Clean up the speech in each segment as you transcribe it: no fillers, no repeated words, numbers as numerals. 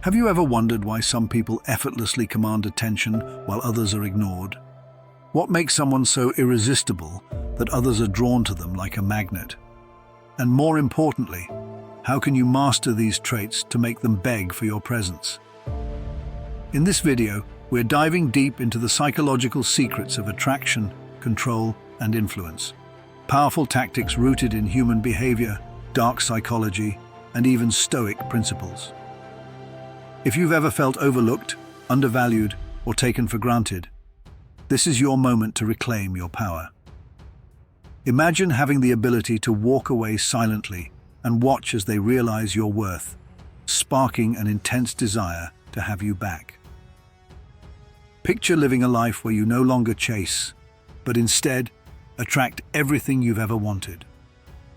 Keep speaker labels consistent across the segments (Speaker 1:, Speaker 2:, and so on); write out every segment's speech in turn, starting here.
Speaker 1: Have you ever wondered why some people effortlessly command attention while others are ignored? What makes someone so irresistible that others are drawn to them like a magnet? And more importantly, how can you master these traits to make them beg for your presence? In this video, we're diving deep into the psychological secrets of attraction, control, and influence. Powerful tactics rooted in human behavior, dark psychology, and even Stoic principles. If you've ever felt overlooked, undervalued, or taken for granted, this is your moment to reclaim your power. Imagine having the ability to walk away silently and watch as they realize your worth, sparking an intense desire to have you back. Picture living a life where you no longer chase, but instead attract everything you've ever wanted.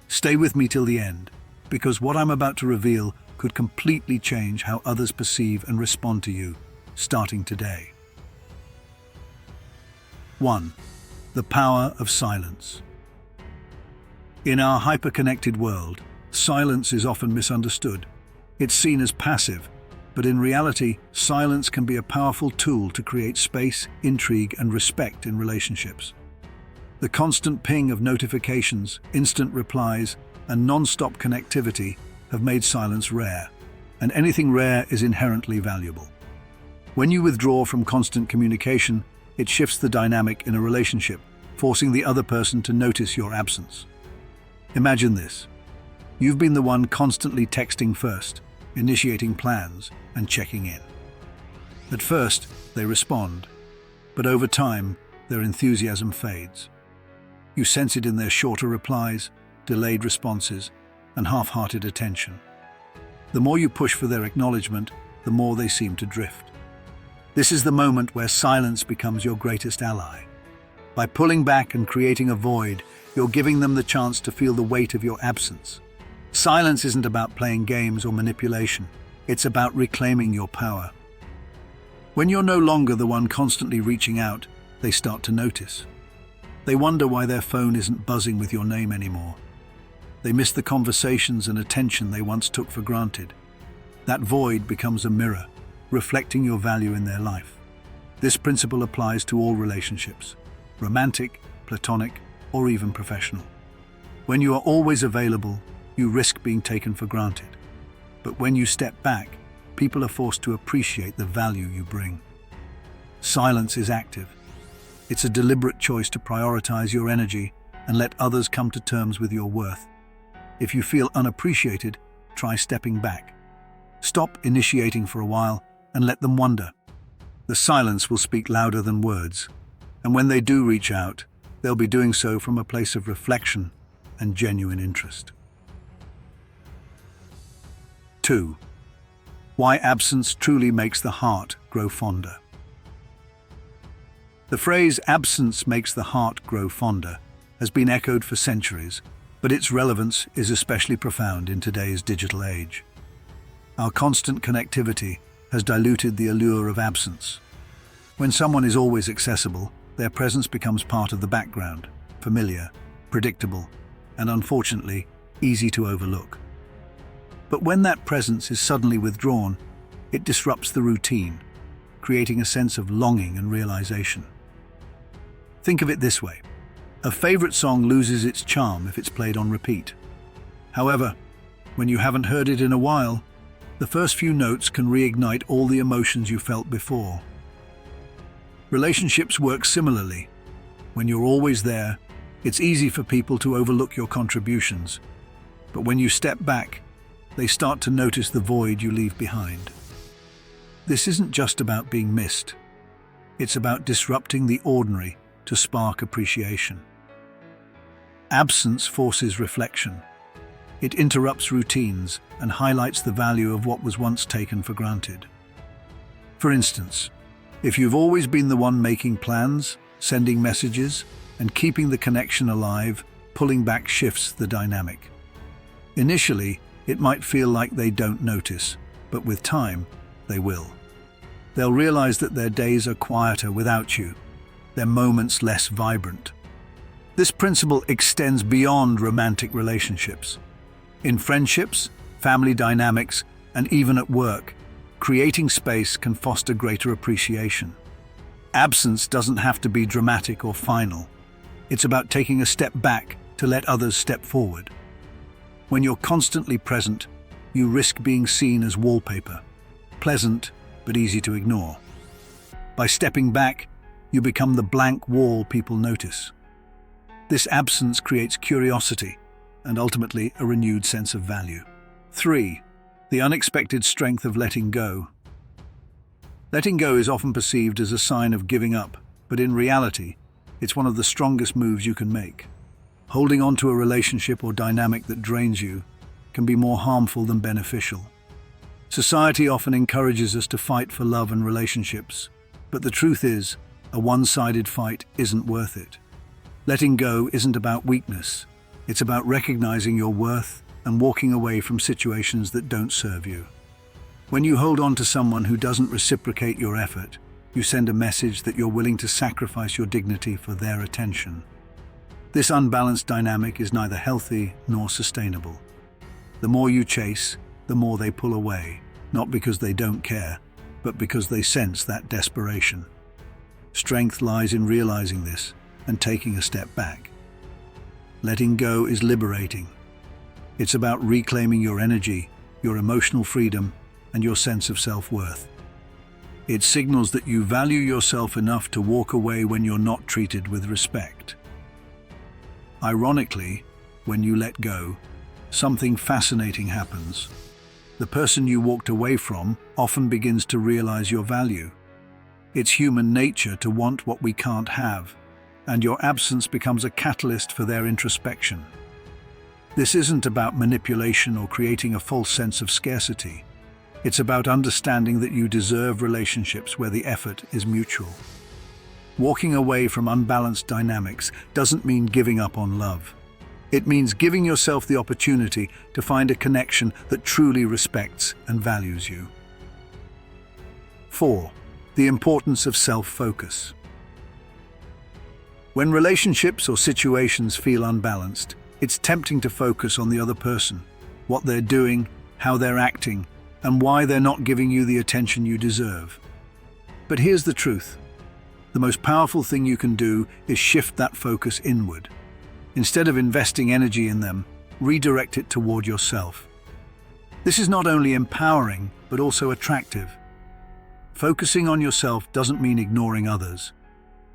Speaker 1: Stay with me till the end, because what I'm about to reveal could completely change how others perceive and respond to you, starting today. 1. The power of silence. In our hyper-connected world, silence is often misunderstood. It's seen as passive, but in reality, silence can be a powerful tool to create space, intrigue, and respect in relationships. The constant ping of notifications, instant replies, and non-stop connectivity have made silence rare, and anything rare is inherently valuable. When you withdraw from constant communication, it shifts the dynamic in a relationship, forcing the other person to notice your absence. Imagine this. You've been the one constantly texting first, initiating plans, and checking in. At first, they respond, but over time, their enthusiasm fades. You sense it in their shorter replies, delayed responses, and half-hearted attention. The more you push for their acknowledgement, the more they seem to drift. This is the moment where silence becomes your greatest ally. By pulling back and creating a void, you're giving them the chance to feel the weight of your absence. Silence isn't about playing games or manipulation. It's about reclaiming your power. When you're no longer the one constantly reaching out, they start to notice. They wonder why their phone isn't buzzing with your name anymore. They miss the conversations and attention they once took for granted. That void becomes a mirror, reflecting your value in their life. This principle applies to all relationships, romantic, platonic, or even professional. When you are always available, you risk being taken for granted. But when you step back, people are forced to appreciate the value you bring. Silence is active. It's a deliberate choice to prioritize your energy and let others come to terms with your worth. If you feel unappreciated, try stepping back. Stop initiating for a while and let them wonder. The silence will speak louder than words, and when they do reach out, they'll be doing so from a place of reflection and genuine interest. 2. Why absence truly makes the heart grow fonder. The phrase "absence makes the heart grow fonder" has been echoed for centuries, but its relevance is especially profound in today's digital age. Our constant connectivity has diluted the allure of absence. When someone is always accessible, their presence becomes part of the background, familiar, predictable, and unfortunately, easy to overlook. But when that presence is suddenly withdrawn, it disrupts the routine, creating a sense of longing and realization. Think of it this way. A favorite song loses its charm if it's played on repeat. However, when you haven't heard it in a while, the first few notes can reignite all the emotions you felt before. Relationships work similarly. When you're always there, it's easy for people to overlook your contributions. But when you step back, they start to notice the void you leave behind. This isn't just about being missed. It's about disrupting the ordinary to spark appreciation. Absence forces reflection. It interrupts routines and highlights the value of what was once taken for granted. For instance, if you've always been the one making plans, sending messages, and keeping the connection alive, pulling back shifts the dynamic. Initially, it might feel like they don't notice, but with time, they will. They'll realize that their days are quieter without you, their moments less vibrant. This principle extends beyond romantic relationships. In friendships, family dynamics, and even at work, Creating space can foster greater appreciation. Absence doesn't have to be dramatic or final. It's about taking a step back to let others step forward. When you're constantly present, you risk being seen as wallpaper, pleasant but easy to ignore. By stepping back, you become the blank wall people notice. This absence creates curiosity and ultimately a renewed sense of value. 3. The unexpected strength of letting go. Letting go is often perceived as a sign of giving up, but in reality, it's one of the strongest moves you can make. Holding on to a relationship or dynamic that drains you can be more harmful than beneficial. Society often encourages us to fight for love and relationships, but the truth is, a one-sided fight isn't worth it. Letting go isn't about weakness. It's about recognizing your worth and walking away from situations that don't serve you. When you hold on to someone who doesn't reciprocate your effort, you send a message that you're willing to sacrifice your dignity for their attention. This unbalanced dynamic is neither healthy nor sustainable. The more you chase, the more they pull away, not because they don't care, but because they sense that desperation. Strength lies in realizing this and taking a step back. Letting go is liberating. It's about reclaiming your energy, your emotional freedom, and your sense of self-worth. It signals that you value yourself enough to walk away when you're not treated with respect. Ironically, when you let go, something fascinating happens. The person you walked away from often begins to realize your value. It's human nature to want what we can't have, and your absence becomes a catalyst for their introspection. This isn't about manipulation or creating a false sense of scarcity. It's about understanding that you deserve relationships where the effort is mutual. Walking away from unbalanced dynamics doesn't mean giving up on love. It means giving yourself the opportunity to find a connection that truly respects and values you. 4. The importance of self-focus. When relationships or situations feel unbalanced, it's tempting to focus on the other person, what they're doing, how they're acting, and why they're not giving you the attention you deserve. But here's the truth. The most powerful thing you can do is shift that focus inward. Instead of investing energy in them, redirect it toward yourself. This is not only empowering, but also attractive. Focusing on yourself doesn't mean ignoring others.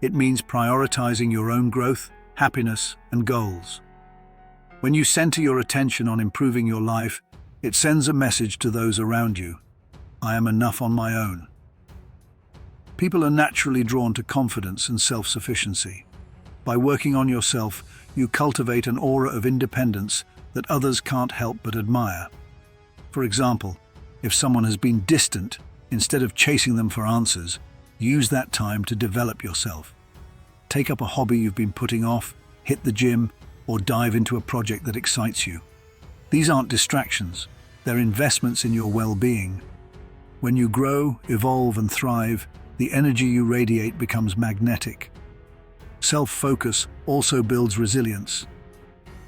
Speaker 1: It means prioritizing your own growth, happiness, and goals. When you center your attention on improving your life, it sends a message to those around you. I am enough on my own. People are naturally drawn to confidence and self-sufficiency. By working on yourself, you cultivate an aura of independence that others can't help but admire. For example, if someone has been distant, instead of chasing them for answers, use that time to develop yourself. Take up a hobby you've been putting off, hit the gym, or dive into a project that excites you. These aren't distractions, they're investments in your well-being. When you grow, evolve, and thrive, the energy you radiate becomes magnetic. Self-focus also builds resilience.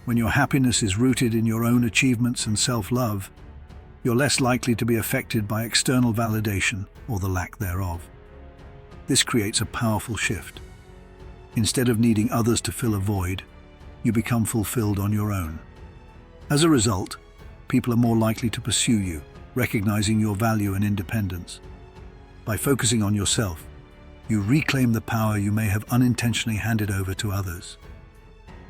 Speaker 1: When your happiness is rooted in your own achievements and self-love, you're less likely to be affected by external validation or the lack thereof. This creates a powerful shift. Instead of needing others to fill a void, you become fulfilled on your own. As a result, people are more likely to pursue you, recognizing your value and independence. By focusing on yourself, you reclaim the power you may have unintentionally handed over to others.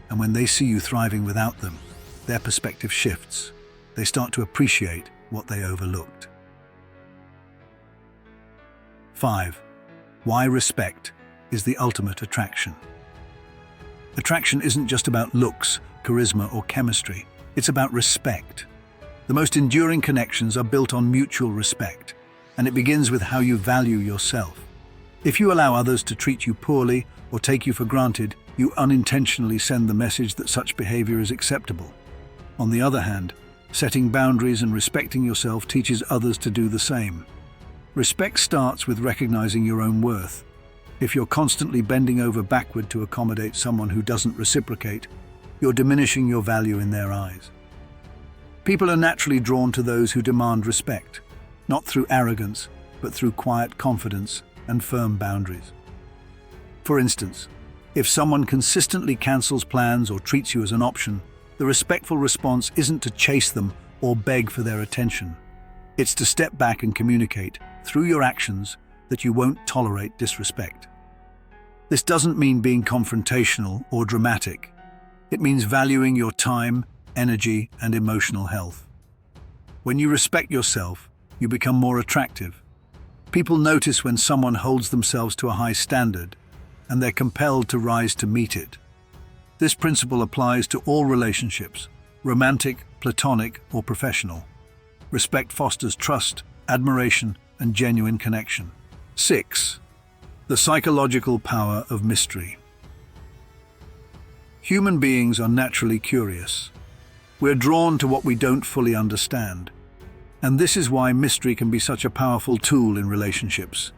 Speaker 1: And when they see you thriving without them, their perspective shifts. They start to appreciate what they overlooked. 5. Why respect is the ultimate attraction. Attraction isn't just about looks, charisma, or chemistry. It's about respect. The most enduring connections are built on mutual respect, and it begins with how you value yourself. If you allow others to treat you poorly or take you for granted, you unintentionally send the message that such behavior is acceptable. On the other hand, setting boundaries and respecting yourself teaches others to do the same. Respect starts with recognizing your own worth. If you're constantly bending over backward to accommodate someone who doesn't reciprocate, you're diminishing your value in their eyes. People are naturally drawn to those who demand respect, not through arrogance, but through quiet confidence and firm boundaries. For instance, if someone consistently cancels plans or treats you as an option, the respectful response isn't to chase them or beg for their attention. It's to step back and communicate, through your actions, that you won't tolerate disrespect. This doesn't mean being confrontational or dramatic. It means valuing your time, energy, and emotional health. When you respect yourself, you become more attractive. People notice when someone holds themselves to a high standard, and they're compelled to rise to meet it. This principle applies to all relationships, romantic, platonic, or professional. Respect fosters trust, admiration, and genuine connection. 6. The psychological power of mystery. Human beings are naturally curious. We're drawn to what we don't fully understand. And this is why mystery can be such a powerful tool in relationships.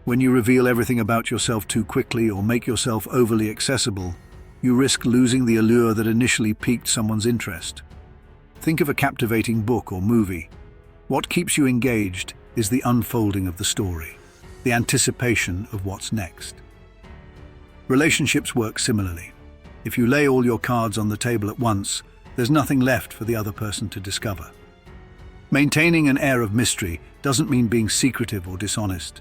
Speaker 1: When you reveal everything about yourself too quickly or make yourself overly accessible, you risk losing the allure that initially piqued someone's interest. Think of a captivating book or movie. What keeps you engaged is the unfolding of the story, the anticipation of what's next. Relationships work similarly. If you lay all your cards on the table at once, there's nothing left for the other person to discover. Maintaining an air of mystery doesn't mean being secretive or dishonest.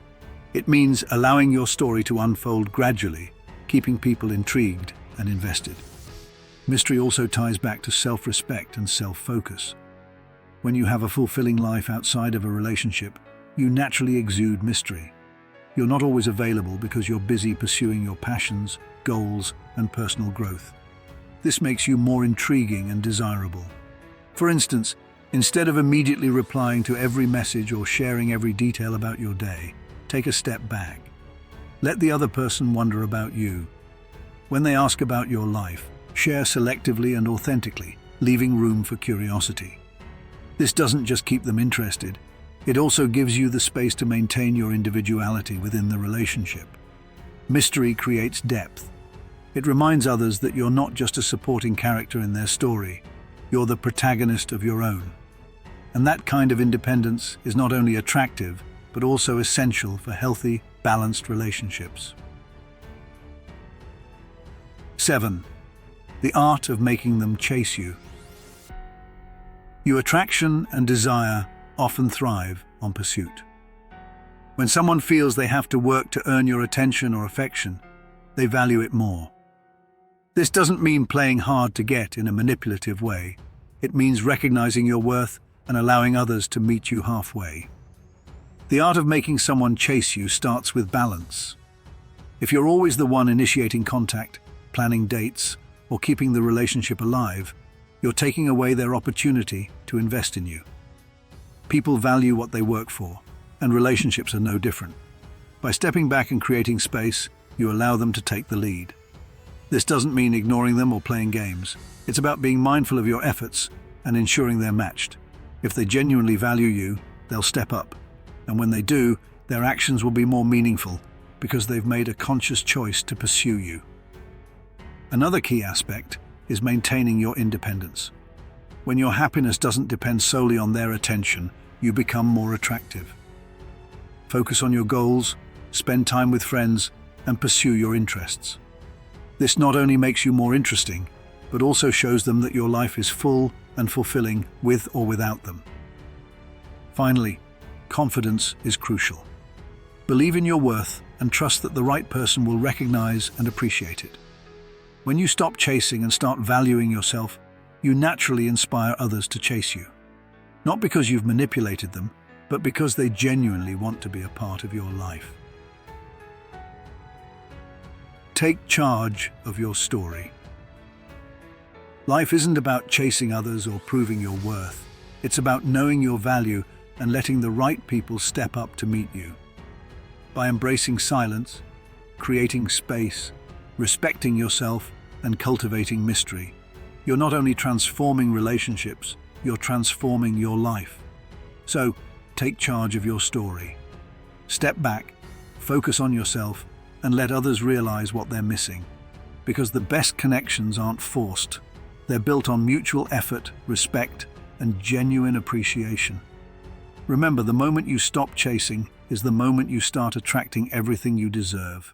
Speaker 1: It means allowing your story to unfold gradually, keeping people intrigued and invested. Mystery also ties back to self-respect and self-focus. When you have a fulfilling life outside of a relationship, you naturally exude mystery. You're not always available because you're busy pursuing your passions, goals, and personal growth. This makes you more intriguing and desirable. For instance, instead of immediately replying to every message or sharing every detail about your day, take a step back. Let the other person wonder about you. When they ask about your life, share selectively and authentically, leaving room for curiosity. This doesn't just keep them interested, it also gives you the space to maintain your individuality within the relationship. Mystery creates depth. It reminds others that you're not just a supporting character in their story, you're the protagonist of your own. And that kind of independence is not only attractive, but also essential for healthy, balanced relationships. 7. The art of making them chase you. Your attraction and desire often thrive on pursuit. When someone feels they have to work to earn your attention or affection, they value it more. This doesn't mean playing hard to get in a manipulative way. It means recognizing your worth and allowing others to meet you halfway. The art of making someone chase you starts with balance. If you're always the one initiating contact, planning dates, or keeping the relationship alive, you're taking away their opportunity to invest in you. People value what they work for, and relationships are no different. By stepping back and creating space, you allow them to take the lead. This doesn't mean ignoring them or playing games. It's about being mindful of your efforts and ensuring they're matched. If they genuinely value you, they'll step up. And when they do, their actions will be more meaningful because they've made a conscious choice to pursue you. Another key aspect is maintaining your independence. When your happiness doesn't depend solely on their attention, you become more attractive. Focus on your goals, spend time with friends, and pursue your interests. This not only makes you more interesting, but also shows them that your life is full and fulfilling with or without them. Finally, confidence is crucial. Believe in your worth and trust that the right person will recognize and appreciate it. When you stop chasing and start valuing yourself, you naturally inspire others to chase you. Not because you've manipulated them, but because they genuinely want to be a part of your life. Take charge of your story. Life isn't about chasing others or proving your worth. It's about knowing your value and letting the right people step up to meet you. By embracing silence, creating space, respecting yourself, and cultivating mystery, you're not only transforming relationships, you're transforming your life. So, take charge of your story. Step back, focus on yourself, and let others realize what they're missing. Because the best connections aren't forced. They're built on mutual effort, respect, and genuine appreciation. Remember, the moment you stop chasing is the moment you start attracting everything you deserve.